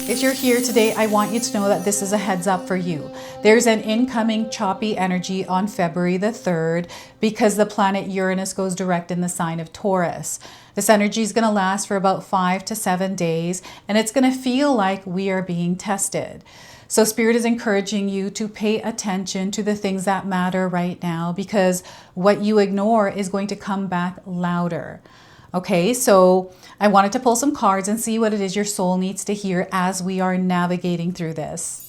If you're here today, I want you to know that this is a heads up for you. There's an incoming choppy energy on February the 3rd because the planet Uranus goes direct in the sign of Taurus. This energy is going to last for about 5 to 7 days, and it's going to feel like we are being tested. So Spirit is encouraging you to pay attention to the things that matter right now, because what you ignore is going to come back louder. Okay, so I wanted to pull some cards and see what it is your soul needs to hear as we are navigating through this.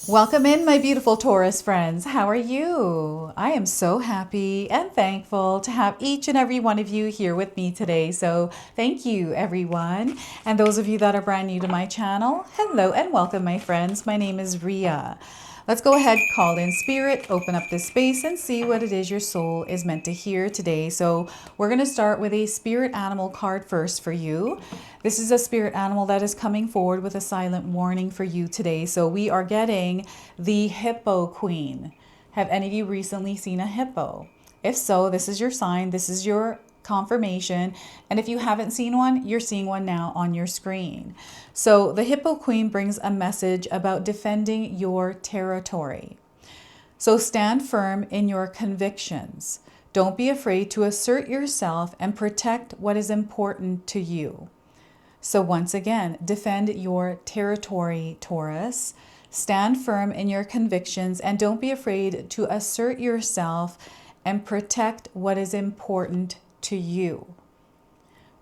Welcome in, my beautiful Taurus friends. How are you? I am so happy and thankful to have each and every one of you here with me today. So thank you, everyone. And those of you that are brand new to my channel, hello and welcome, my friends. My name is Ria. Let's go ahead, call in Spirit, open up this space and see what it is your soul is meant to hear today. So we're going to start with a spirit animal card first for you. This is a spirit animal that is coming forward with a silent warning for you today. So we are getting the Hippo Queen. Have any of you recently seen a hippo? If so, this is your sign. This is your confirmation. And if you haven't seen one, you're seeing one now on your screen. So the Hippo Queen brings a message about defending your territory. So stand firm in your convictions. Don't be afraid to assert yourself and protect what is important to you. So once again, defend your territory, Taurus. Stand firm in your convictions and don't be afraid to assert yourself and protect what is important to you.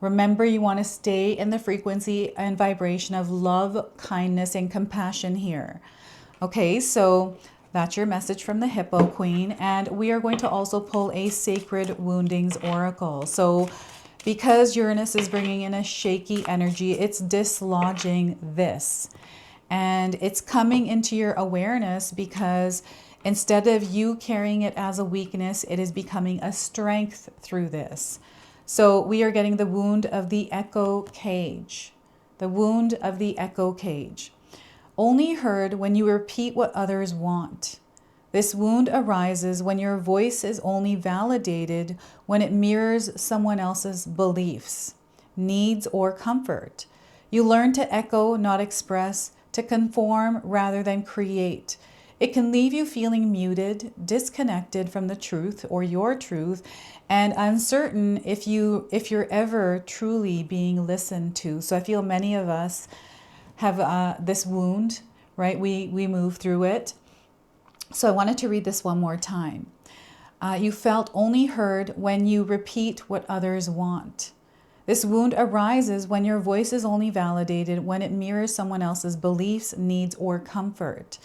Remember, you want to stay in the frequency and vibration of love, kindness, and compassion here. Okay, so that's your message from the Hippo Queen. And we are going to also pull a Sacred Woundings Oracle. So because Uranus is bringing in a shaky energy, it's dislodging this. And it's coming into your awareness because instead of you carrying it as a weakness, it is becoming a strength through this. So we are getting the wound of the echo cage. The wound of the echo cage. Only heard when you repeat what others want. This wound arises when your voice is only validated when it mirrors someone else's beliefs, needs, or comfort. You learn to echo, not express, to conform rather than create. It can leave you feeling muted, disconnected from the truth or your truth, and uncertain if you're ever truly being listened to. So I feel many of us have this wound, right? We move through it. So I wanted to read this one more time. You felt only heard when you repeat what others want. This wound arises when your voice is only validated when it mirrors someone else's beliefs, needs, or comfort.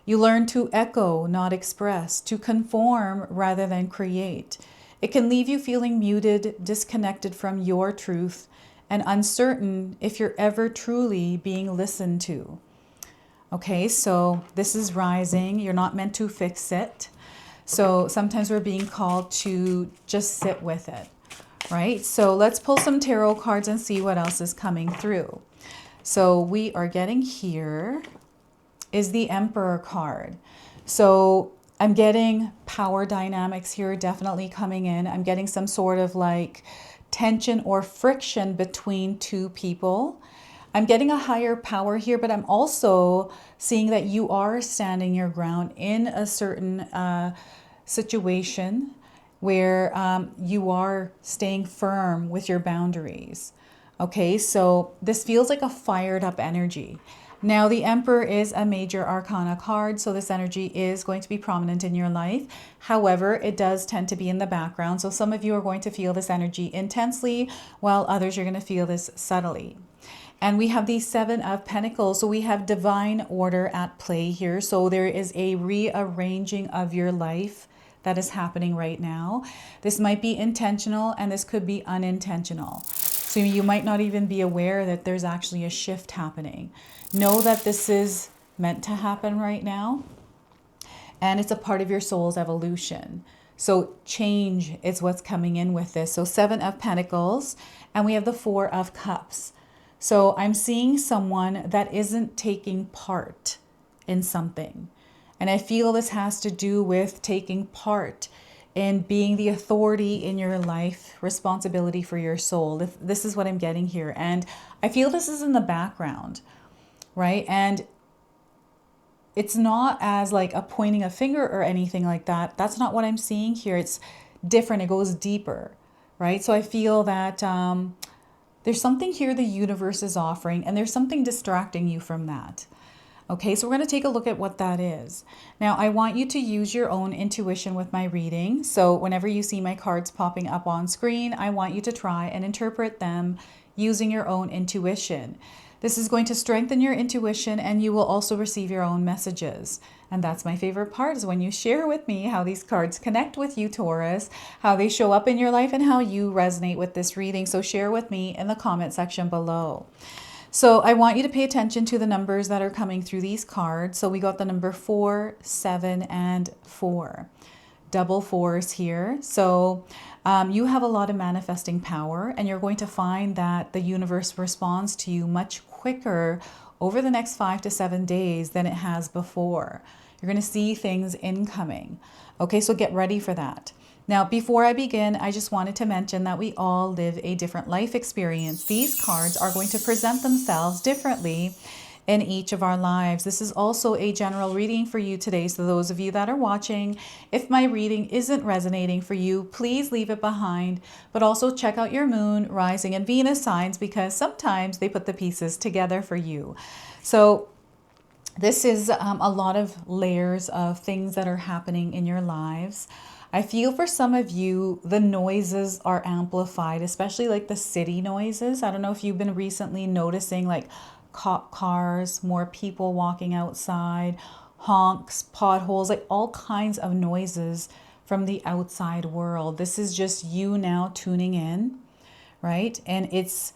You learn to echo, not express, to conform rather than create. It can leave you feeling muted, disconnected from your truth, and uncertain if you're ever truly being listened to. Okay, so this is rising. You're not meant to fix it. So sometimes we're being called to just sit with it, right? So let's pull some tarot cards and see what else is coming through. So we are getting here is the Emperor card. So I'm getting power dynamics here definitely coming in. I'm getting some sort of like tension or friction between two people. I'm getting a higher power here, but I'm also seeing that you are standing your ground in a certain situation where you are staying firm with your boundaries. Okay, so this feels like a fired up energy. Now, the Emperor is a major arcana card, so this energy is going to be prominent in your life. However, it does tend to be in the background. So some of you are going to feel this energy intensely, while others you're going to feel this subtly. And we have the Seven of Pentacles. So we have divine order at play here. So there is a rearranging of your life that is happening right now. This might be intentional and this could be unintentional. So you might not even be aware that there's actually a shift happening. Know that this is meant to happen right now. And it's a part of your soul's evolution. So change is what's coming in with this. So Seven of Pentacles, and we have the Four of Cups. So I'm seeing someone that isn't taking part in something. And I feel this has to do with taking part in being the authority in your life, responsibility for your soul. This is what I'm getting here. And I feel this is in the background, right? And it's not as like a pointing a finger or anything like that. That's not what I'm seeing here. It's different. It goes deeper, right? So I feel that there's something here the universe is offering, and there's something distracting you from that. Okay, so we're going to take a look at what that is. Now, I want you to use your own intuition with my reading. So whenever you see my cards popping up on screen, I want you to try and interpret them using your own intuition. This is going to strengthen your intuition, and you will also receive your own messages. And that's my favorite part, is when you share with me how these cards connect with you, Taurus, how they show up in your life, and how you resonate with this reading. So share with me in the comment section below. So I want you to pay attention to the numbers that are coming through these cards. So we got the number 4, 7, and 4. Double fours here. So you have a lot of manifesting power, and you're going to find that the universe responds to you much quicker over the next 5 to 7 days than it has before. You're going to see things incoming. Okay, so get ready for that. Now, before I begin, I just wanted to mention that we all live a different life experience. These cards are going to present themselves differently in each of our lives. This is also a general reading for you today. So those of you that are watching, if my reading isn't resonating for you, please leave it behind, but also check out your moon, rising, and Venus signs, because sometimes they put the pieces together for you. So this is a lot of layers of things that are happening in your lives. I feel for some of you, the noises are amplified, especially like the city noises. I don't know if you've been recently noticing like cop cars, more people walking outside, honks, potholes, like all kinds of noises from the outside world. This is just you now tuning in, right? And it's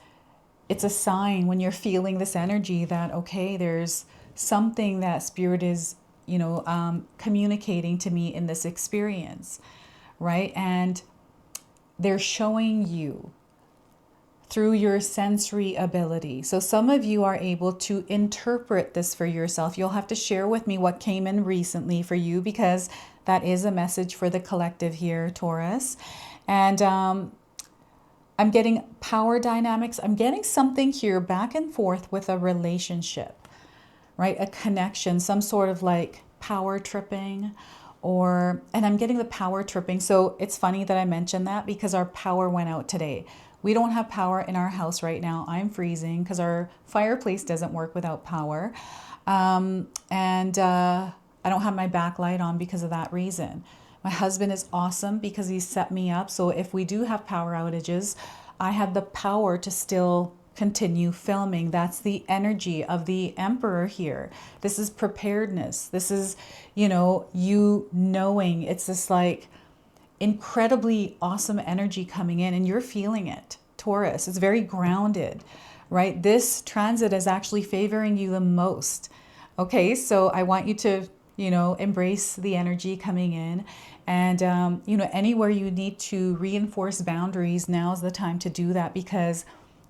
a sign when you're feeling this energy that, okay, there's something that spirit is communicating to me in this experience, right? And they're showing you through your sensory ability. So some of you are able to interpret this for yourself. You'll have to share with me what came in recently for you, because that is a message for the collective here, Taurus. And I'm getting power dynamics. I'm getting something here back and forth with a relationship, right? A connection, some sort of like power tripping, and I'm getting the power tripping. So it's funny that I mentioned that, because our power went out today. We don't have power in our house right now. I'm freezing because our fireplace doesn't work without power. I don't have my backlight on because of that reason. My husband is awesome because he set me up. So if we do have power outages, I have the power to still continue filming. That's the energy of the Emperor here. This is preparedness. This is, you knowing. It's this like incredibly awesome energy coming in, and you're feeling it, Taurus. It's very grounded, right? This transit is actually favoring you the most. Okay, so I want you to, embrace the energy coming in. And, anywhere you need to reinforce boundaries, now's the time to do that, because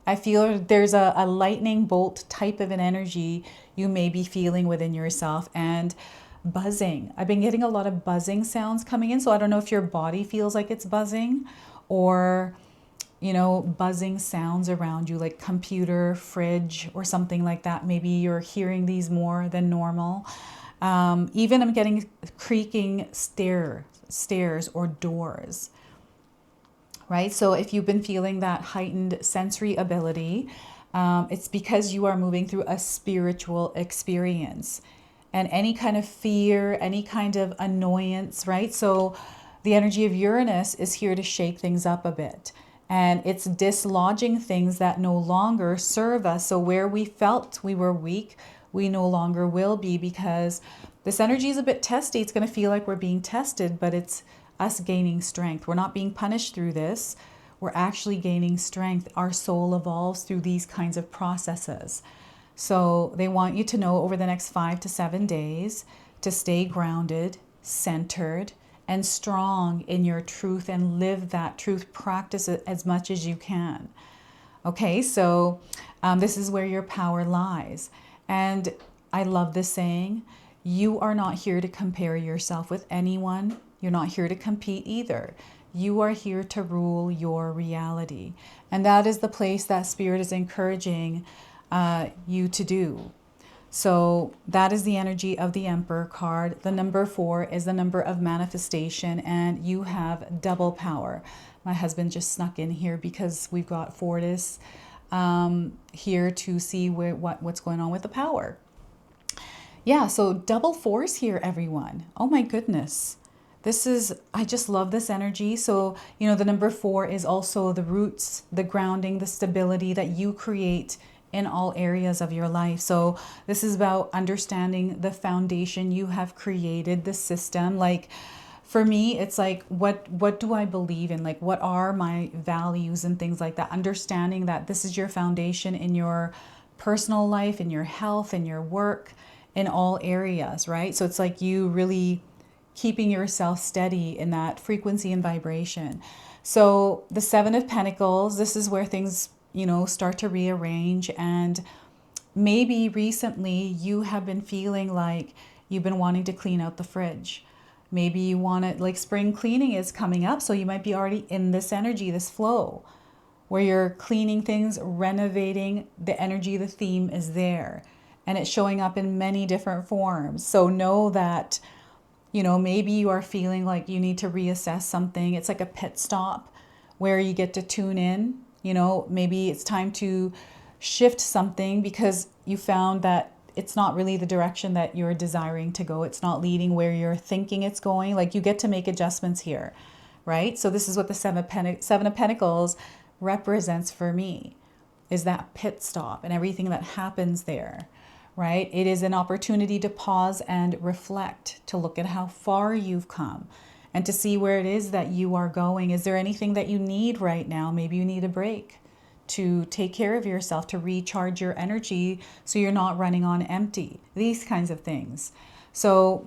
I feel there's a lightning bolt type of an energy you may be feeling within yourself. And buzzing. I've been getting a lot of buzzing sounds coming in. So I don't know if your body feels like it's buzzing, or, buzzing sounds around you, like computer, fridge, or something like that. Maybe you're hearing these more than normal. Even I'm getting creaking stairs or doors. Right? So if you've been feeling that heightened sensory ability, it's because you are moving through a spiritual experience. And any kind of fear, any kind of annoyance, right? So the energy of Uranus is here to shake things up a bit. And it's dislodging things that no longer serve us. So where we felt we were weak, we no longer will be, because this energy is a bit testy. It's going to feel like we're being tested, but it's us gaining strength. We're not being punished through this. We're actually gaining strength. Our soul evolves through these kinds of processes. So they want you to know over the next 5 to 7 days to stay grounded, centered, and strong in your truth, and live that truth. Practice it as much as you can. Okay, so this is where your power lies. And I love this saying, you are not here to compare yourself with anyone. You're not here to compete either. You are here to rule your reality. And that is the place that Spirit is encouraging you to do. So that is the energy of the Emperor card. The number 4 is the number of manifestation, and you have double power. My husband just snuck in here because we've got Fortis here to see what's going on with the power. Yeah, so double force here, everyone. Oh my goodness. I just love this energy. So, the number 4 is also the roots, the grounding, the stability that you create in all areas of your life. So this is about understanding the foundation you have created, the system. Like for me, it's like, what do I believe in? Like, what are my values and things like that? Understanding that this is your foundation in your personal life, in your health, in your work, in all areas, right? So it's like you really keeping yourself steady in that frequency and vibration. So the 7 of Pentacles, this is where things, start to rearrange. And maybe recently you have been feeling like you've been wanting to clean out the fridge. Maybe you want it, like spring cleaning is coming up. So you might be already in this energy, this flow, where you're cleaning things, renovating. The energy, the theme is there. And it's showing up in many different forms. So know that, maybe you are feeling like you need to reassess something. It's like a pit stop where you get to tune in. Maybe it's time to shift something because you found that it's not really the direction that you're desiring to go. It's not leading where you're thinking it's going. Like you get to make adjustments here, right? So this is what the 7 of Pentacles represents for me, is that pit stop and everything that happens there, right? It is an opportunity to pause and reflect, to look at how far you've come and to see where it is that you are going. Is there anything that you need right now? Maybe you need a break to take care of yourself, to recharge your energy so you're not running on empty. These kinds of things. So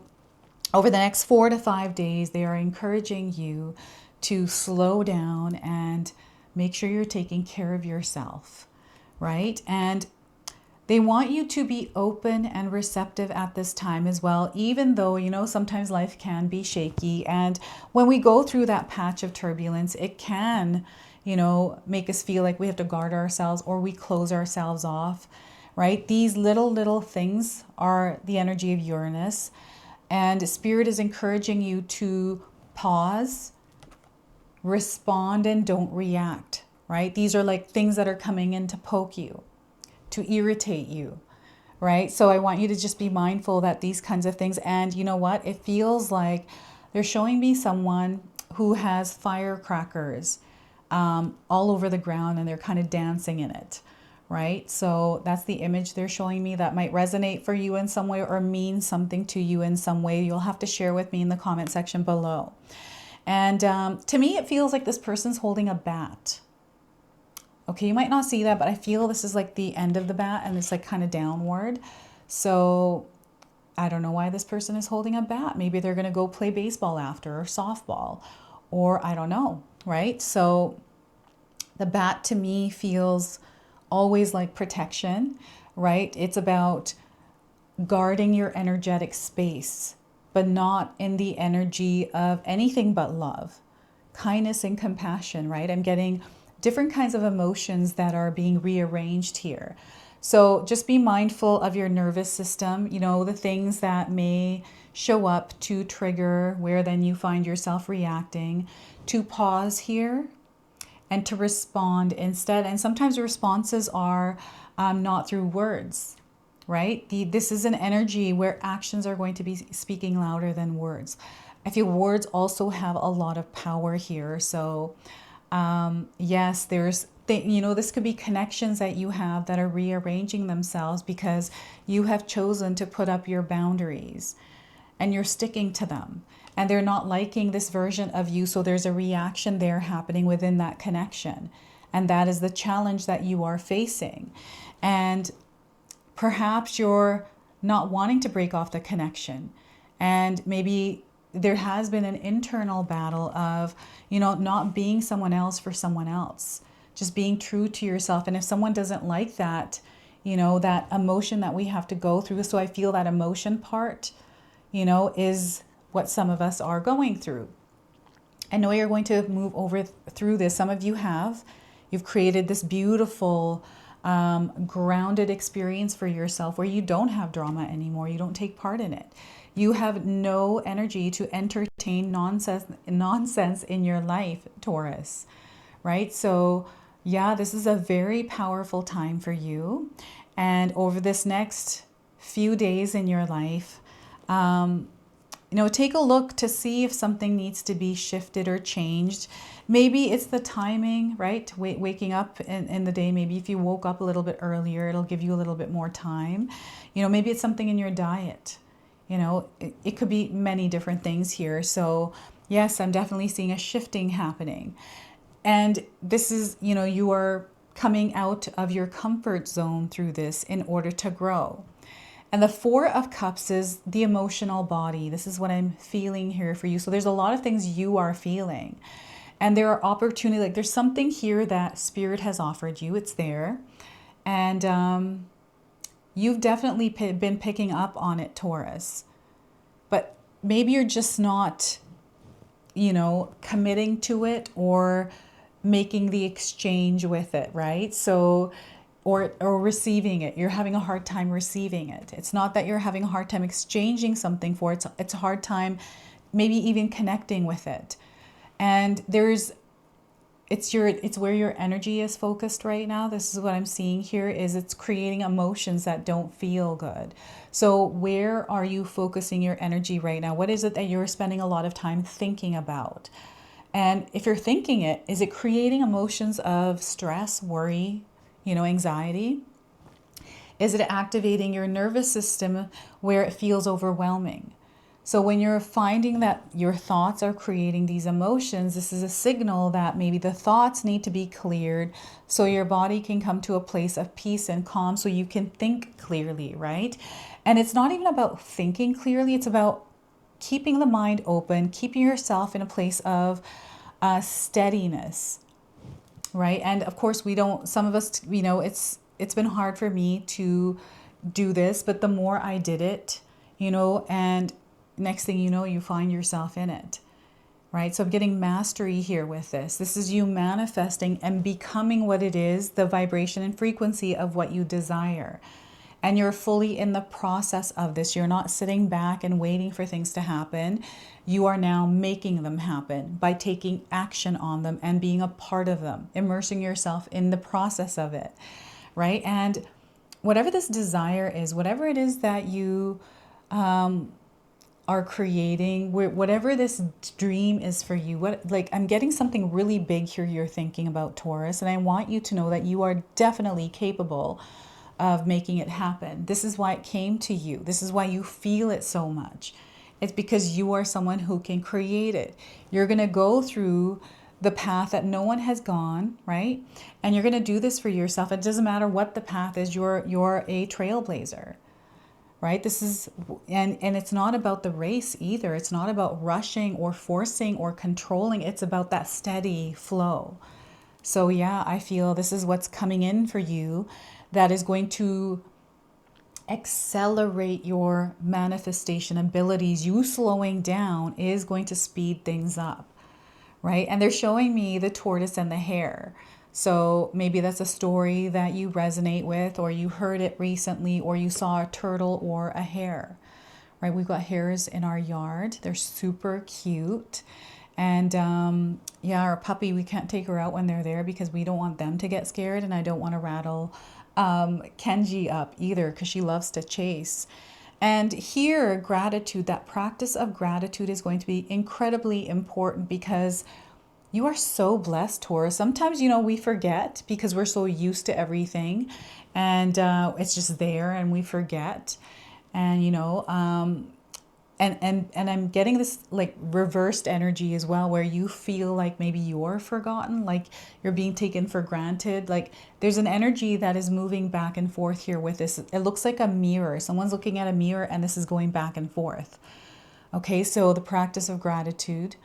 over the next 4 to 5 days, they are encouraging you to slow down and make sure you're taking care of yourself, right? And they want you to be open and receptive at this time as well, even though, sometimes life can be shaky. And when we go through that patch of turbulence, it can, make us feel like we have to guard ourselves or we close ourselves off, right? These little things are the energy of Uranus. And Spirit is encouraging you to pause, respond, and don't react, right? These are like things that are coming in to poke you, to irritate you, right? So I want you to just be mindful that these kinds of things, and you know what? It feels like they're showing me someone who has firecrackers all over the ground and they're kind of dancing in it, right? So that's the image they're showing me that might resonate for you in some way or mean something to you in some way. You'll have to share with me in the comment section below. And to me, it feels like this person's holding a bat. Okay, you might not see that, but I feel this is like the end of the bat and it's like kind of downward. So I don't know why this person is holding a bat. Maybe they're going to go play baseball after, or softball, or I don't know, right? So the bat to me feels always like protection, right? It's about guarding your energetic space, but not in the energy of anything but love, kindness, and compassion, right? I'm getting different kinds of emotions that are being rearranged here. So just be mindful of your nervous system, the things that may show up to trigger where then you find yourself reacting, to pause here and to respond instead. And sometimes responses are not through words, right? This is an energy where actions are going to be speaking louder than words. I feel words also have a lot of power here. So yes, there's, this could be connections that you have that are rearranging themselves because you have chosen to put up your boundaries and you're sticking to them and they're not liking this version of you. So there's a reaction there happening within that connection. And that is the challenge that you are facing. And perhaps you're not wanting to break off the connection. And maybe there has been an internal battle of, not being someone else for someone else, just being true to yourself. And if someone doesn't like that, that emotion that we have to go through. So I feel that emotion part, is what some of us are going through. I know you're going to move over through this. Some of you have. You've created this beautiful, grounded experience for yourself where you don't have drama anymore. You don't take part in it. You have no energy to entertain nonsense in your life, Taurus, right? So yeah, this is a very powerful time for you. And over this next few days in your life, take a look to see if something needs to be shifted or changed. Maybe it's the timing, right? Waking up in the day. Maybe if you woke up a little bit earlier, it'll give you a little bit more time. Maybe it's something in your diet. It could be many different things here. So yes, I'm definitely seeing a shifting happening. And this is, you are coming out of your comfort zone through this in order to grow. And the Four of Cups is the emotional body. This is what I'm feeling here for you. So there's a lot of things you are feeling. And there are opportunities, like there's something here that Spirit has offered you. It's there. And you've definitely been picking up on it, Taurus. But maybe you're just not, committing to it or making the exchange with it, right? So or receiving it. You're having a hard time receiving it. It's not that you're having a hard time exchanging something for it. It's a hard time maybe even connecting with it. And it's where your energy is focused right now. This is what I'm seeing here is it's creating emotions that don't feel good. So where are you focusing your energy right now? What is it that you're spending a lot of time thinking about? And if you're thinking it, is it creating emotions of stress, worry, anxiety? Is it activating your nervous system where it feels overwhelming? So when you're finding that your thoughts are creating these emotions, this is a signal that maybe the thoughts need to be cleared so your body can come to a place of peace and calm so you can think clearly, right? And it's not even about thinking clearly, it's about keeping the mind open, keeping yourself in a place of steadiness. Right. And of course, some of us, it's been hard for me to do this, but the more I did it, and next thing you know, you find yourself in it. Right. So I'm getting mastery here with this. This is you manifesting and becoming what it is, the vibration and frequency of what you desire. And you're fully in the process of this. You're not sitting back and waiting for things to happen. You are now making them happen by taking action on them and being a part of them, immersing yourself in the process of it, right? And whatever this desire is, whatever it is that you are creating, whatever this dream is for you, I'm getting something really big here you're thinking about, Taurus, and I want you to know that you are definitely capable of making it happen. This is why it came to you. This is why you feel it so much. It's because you are someone who can create it. You're going to go through the path that no one has gone, right? And you're going to do this for yourself. It doesn't matter what the path is. You're a trailblazer, right? This is, and it's not about the race either. It's not about rushing or forcing or controlling. It's about that steady flow. So yeah, I feel this is what's coming in for you that is going to accelerate your manifestation abilities. You slowing down is going to speed things up, right? And they're showing me the tortoise and the hare. So maybe that's a story that you resonate with, or you heard it recently, or you saw a turtle or a hare, right? We've got hares in our yard. They're super cute. And yeah, our puppy, we can't take her out when they're there because we don't want them to get scared. And I don't want to rattle Kenji up either because she loves to chase. And here, gratitude, that practice of gratitude is going to be incredibly important because you are so blessed, Taurus. Sometimes, we forget because we're so used to everything and it's just there and we forget. And, and I'm getting this like reversed energy as well, where you feel like maybe you're forgotten, like you're being taken for granted. Like there's an energy that is moving back and forth here with this. It looks like a mirror. Someone's looking at a mirror and this is going back and forth. Okay, so the practice of gratitude.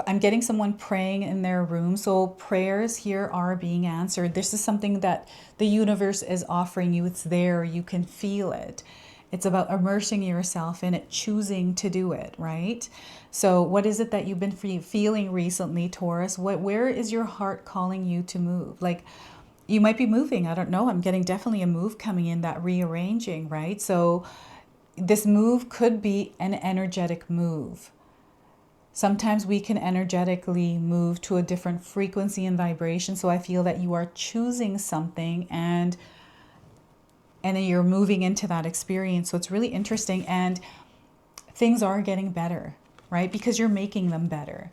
I'm getting someone praying in their room. So prayers here are being answered. This is something that the universe is offering you. It's there. You can feel it. It's about immersing yourself in it, choosing to do it, right? So what is it that you've been feeling recently, Taurus? Where is your heart calling you to move? Like, you might be moving. I don't know. I'm getting definitely a move coming in, that rearranging, right? So this move could be an energetic move. Sometimes we can energetically move to a different frequency and vibration. So I feel that you are choosing something and then you're moving into that experience. So it's really interesting, and things are getting better, right? Because you're making them better.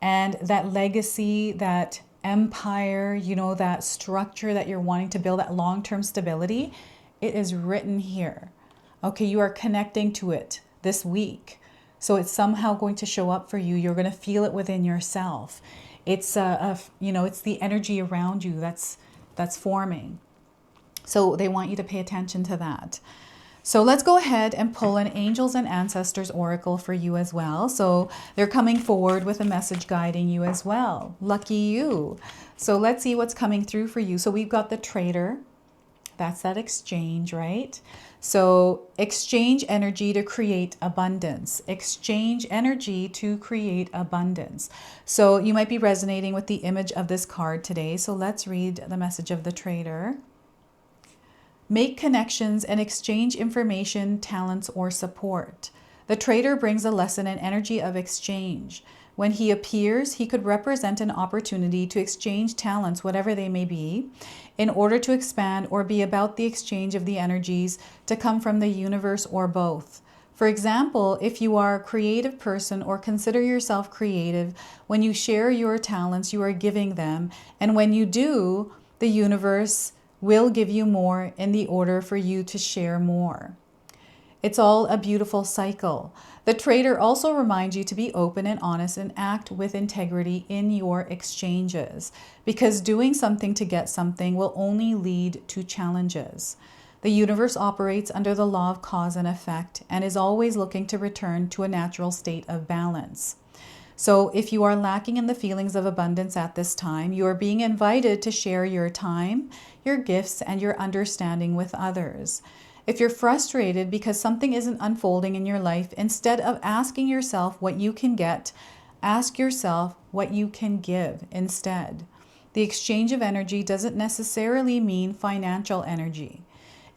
And that legacy, that empire, you know, that structure that you're wanting to build, that long-term stability, it is written here. Okay, you are connecting to it this week. So it's somehow going to show up for you. You're going to feel it within yourself. It's you know, it's the energy around you that's forming. So they want you to pay attention to that. So let's go ahead and pull an Angels and Ancestors Oracle for you as well. So they're coming forward with a message guiding you as well. Lucky you. So let's see what's coming through for you. So we've got the Trader. That's that exchange, right? So exchange energy to create abundance. Exchange energy to create abundance. So you might be resonating with the image of this card today. So let's read the message of the Trader. Make connections and exchange information, talents, or support. The Trader brings a lesson and energy of exchange. When he appears, he could represent an opportunity to exchange talents, whatever they may be, in order to expand or be about the exchange of the energies to come from the universe or both. For example, if you are a creative person or consider yourself creative, when you share your talents, you are giving them. And when you do, the universe will give you more in the order for you to share more. It's all a beautiful cycle. The Trader also reminds you to be open and honest and act with integrity in your exchanges, because doing something to get something will only lead to challenges. The universe operates under the law of cause and effect and is always looking to return to a natural state of balance. So if you are lacking in the feelings of abundance at this time, you are being invited to share your time, your gifts, and your understanding with others. If you're frustrated because something isn't unfolding in your life, instead of asking yourself what you can get, ask yourself what you can give instead. The exchange of energy doesn't necessarily mean financial energy.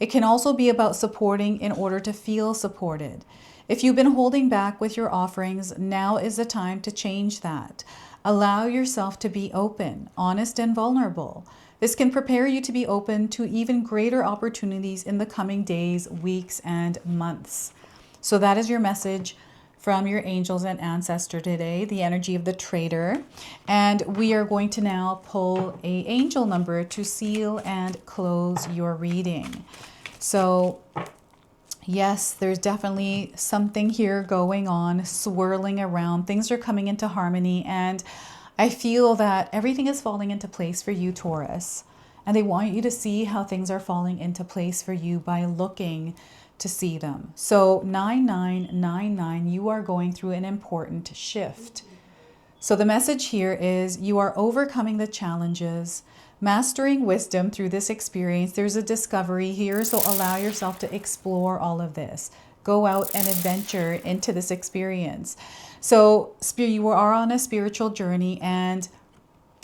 It can also be about supporting in order to feel supported. If you've been holding back with your offerings, now is the time to change that. Allow yourself to be open, honest, and vulnerable. This can prepare you to be open to even greater opportunities in the coming days, weeks, and months. So that is your message from your angels and ancestor today, the energy of the Trader. And we are going to now pull an angel number to seal and close your reading. So yes, there's definitely something here going on, swirling around. Things are coming into harmony, and I feel that everything is falling into place for you, Taurus. And they want you to see how things are falling into place for you by looking to see them. So 9999, you are going through an important shift. So the message here is you are overcoming the challenges, mastering wisdom through this experience. There's a discovery here, so allow yourself to explore all of this. Go out and adventure into this experience. So you are on a spiritual journey, and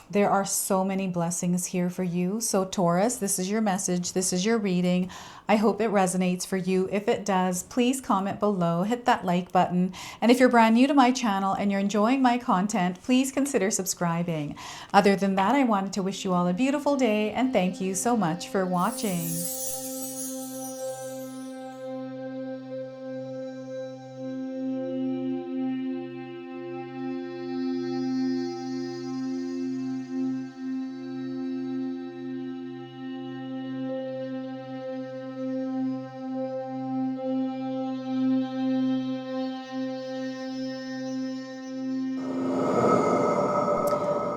there are so many blessings here for you. So Taurus, this is your message. This is your reading. I hope it resonates for you. If it does, please comment below, hit that like button. And if you're brand new to my channel and you're enjoying my content, please consider subscribing. Other than that, I wanted to wish you all a beautiful day, and thank you so much for watching.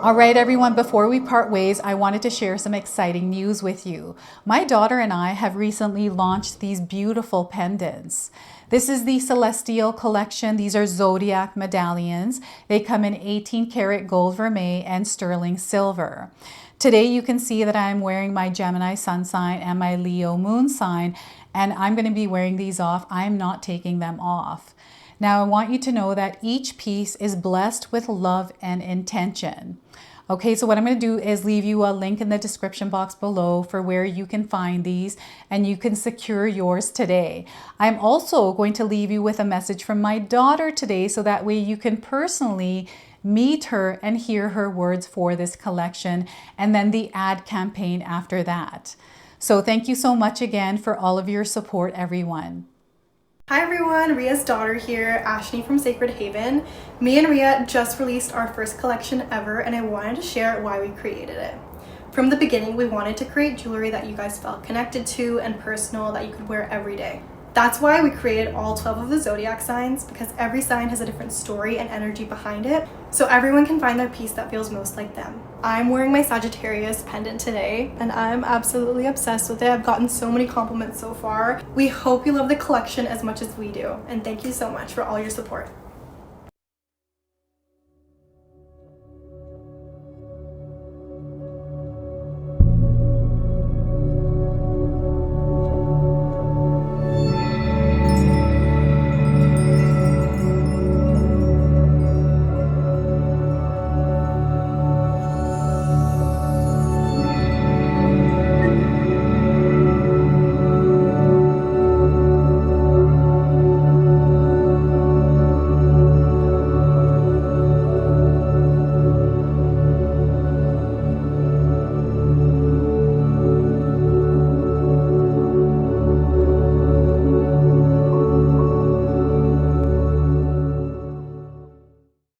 All right, everyone, before we part ways, I wanted to share some exciting news with you. My daughter and I have recently launched these beautiful pendants. This is the Celestial Collection. These are zodiac medallions. They come in 18 karat gold vermeil and sterling silver. Today you can see that I'm wearing my Gemini sun sign and my Leo moon sign, and I'm going to be wearing these off. I'm not taking them off. Now I want you to know that each piece is blessed with love and intention. Okay, so what I'm going to do is leave you a link in the description box below for where you can find these and you can secure yours today. I'm also going to leave you with a message from my daughter today so that way you can personally meet her and hear her words for this collection, and then the ad campaign after that. So thank you so much again for all of your support, everyone. Hi everyone, Ria's daughter here, Ashley from Sacred Haven. Me and Ria just released our first collection ever, and I wanted to share why we created it. From the beginning, we wanted to create jewelry that you guys felt connected to and personal, that you could wear every day. That's why we created all 12 of the zodiac signs, because every sign has a different story and energy behind it, so everyone can find their piece that feels most like them. I'm wearing my Sagittarius pendant today, and I'm absolutely obsessed with it. I've gotten so many compliments so far. We hope you love the collection as much as we do, and thank you so much for all your support.